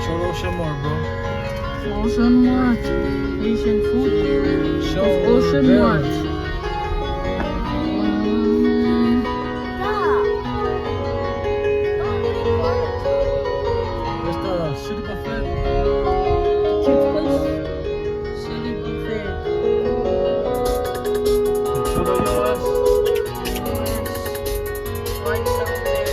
Show Ocean more, bro. Ocean what? Asian food? Show Ocean them. what? Where's the city buffet? Cute place. City buffet. Show the US. Right down there.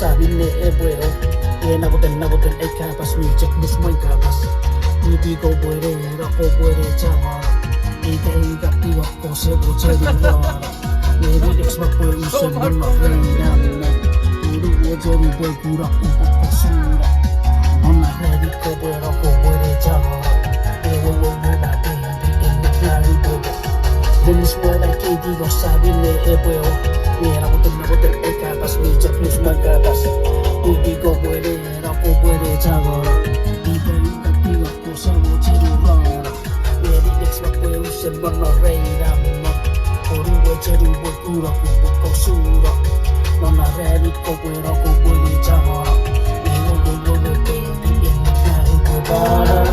Sabine ebueo e naboten e kapas mi check mis mai kapas ni digo puede ra o puede chaval y te diga tío ko se boche de ra ni ex ma puede usar no reina uru oje mi puede cura un poco sura ona ready ko puede chaval e wo ba te en mi claro bobo Venus puede que digo sabine ebueo y naboten e kapas mi check mis mai kapas Digo puede, rapo puede chaval y pregunta tío cosa boche de rara y ex ma puede usar no reina por un boche de cura un poco sura no la ready ko puede chaval y no baby en mi cara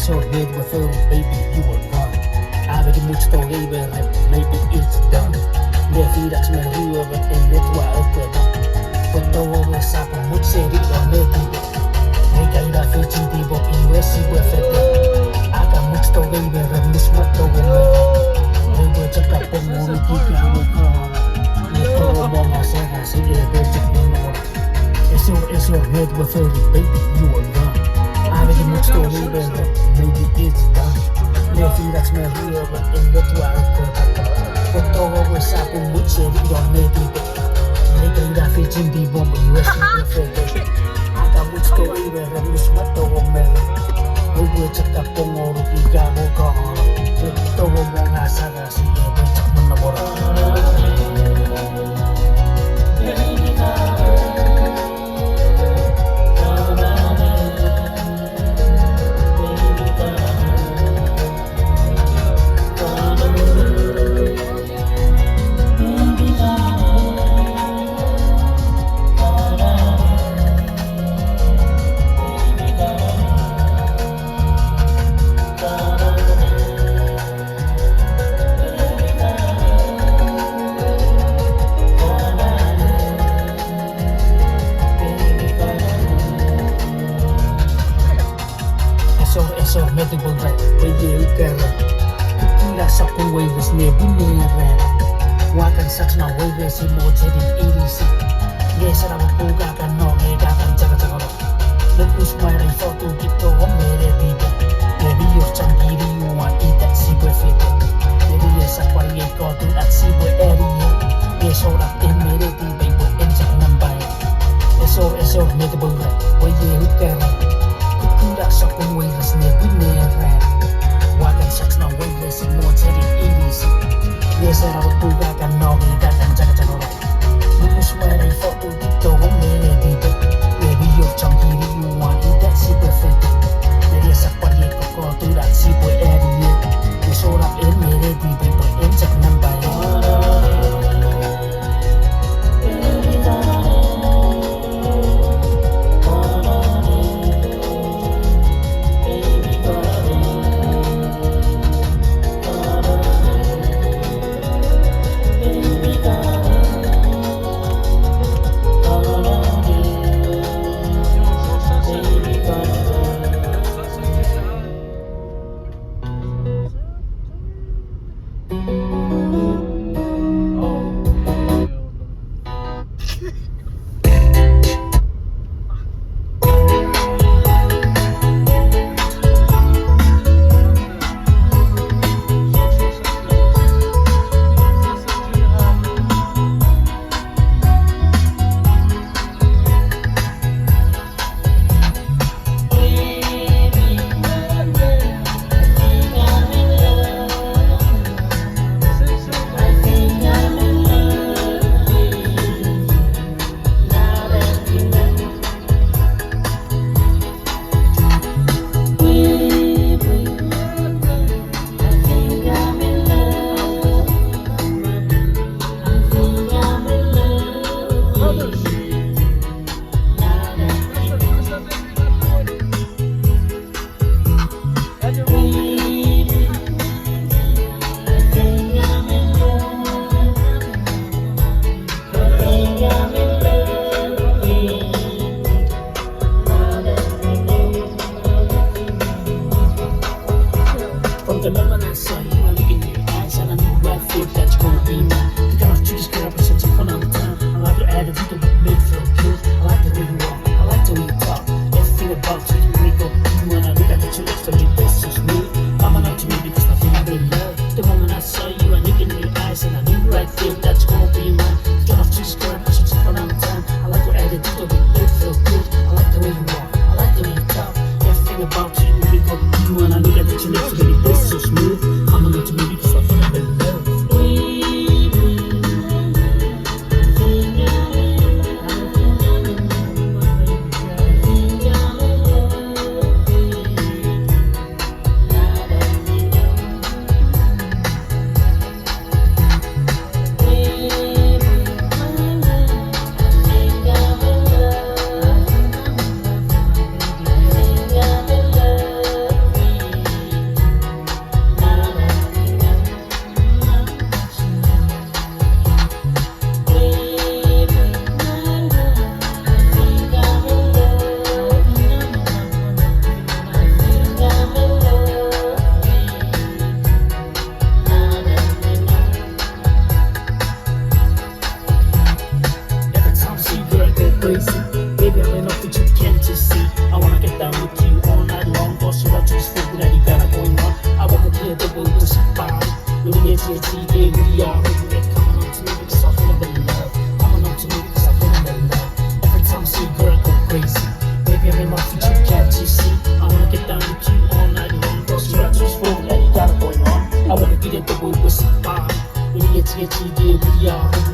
So head with her, baby, you are wrong. I bet much to labor, maybe it's done. The feet that's my real, but in that way, but no one is up on much said it on it. Make I got 50 people in US, with it. I got much to labor, and this what to go. They were just up on one of the people. No one has said, I see it, they're just no more. It's your head with her, baby, you are wrong. I bet much to labor, maybe it's done. The feet that's my real, but in that way, but no one is up on much said it on it. Nigga, you got 15 people in US, I got much to labor, and this what to go. We will check up on all of the Gabo Gone. The woman has a see it, check on the water. So medical right, bây giờ cái rồi, cứ là sắp con quay về nhà bún nè rồi, qua cảnh sát nào quay về xin mua chế định EDC, nghe sao mà cô gà cái nọ nghe gà cái chắc rồi, lúc lúc mai này sao tôi kịp tôi không nghe để đi đâu, để đi ở trong kia đi ngoài đi taxi về phía tây, để đi ở sát quanh nghe có tôi taxi về area, nghe sau đó em mới để đi bay về em chắc nằm bay, so medical right, bây giờ cái rồi. Tidak sokong waitlist ne binera. Wakan saks na waitlist mo tedi edisi. Yes, I would do that. G-G-G, yeah, we are moving. Coming on to me because I feel I'm in love. Coming on to me because I feel I'm in love. Every time I see a girl, I go crazy. Baby, I'm in my future, can't you see? I wanna get down with you all night long. Those structures full, that you got it going on. I wanna get it the way we're so far. We get to get you, yeah, we are moving.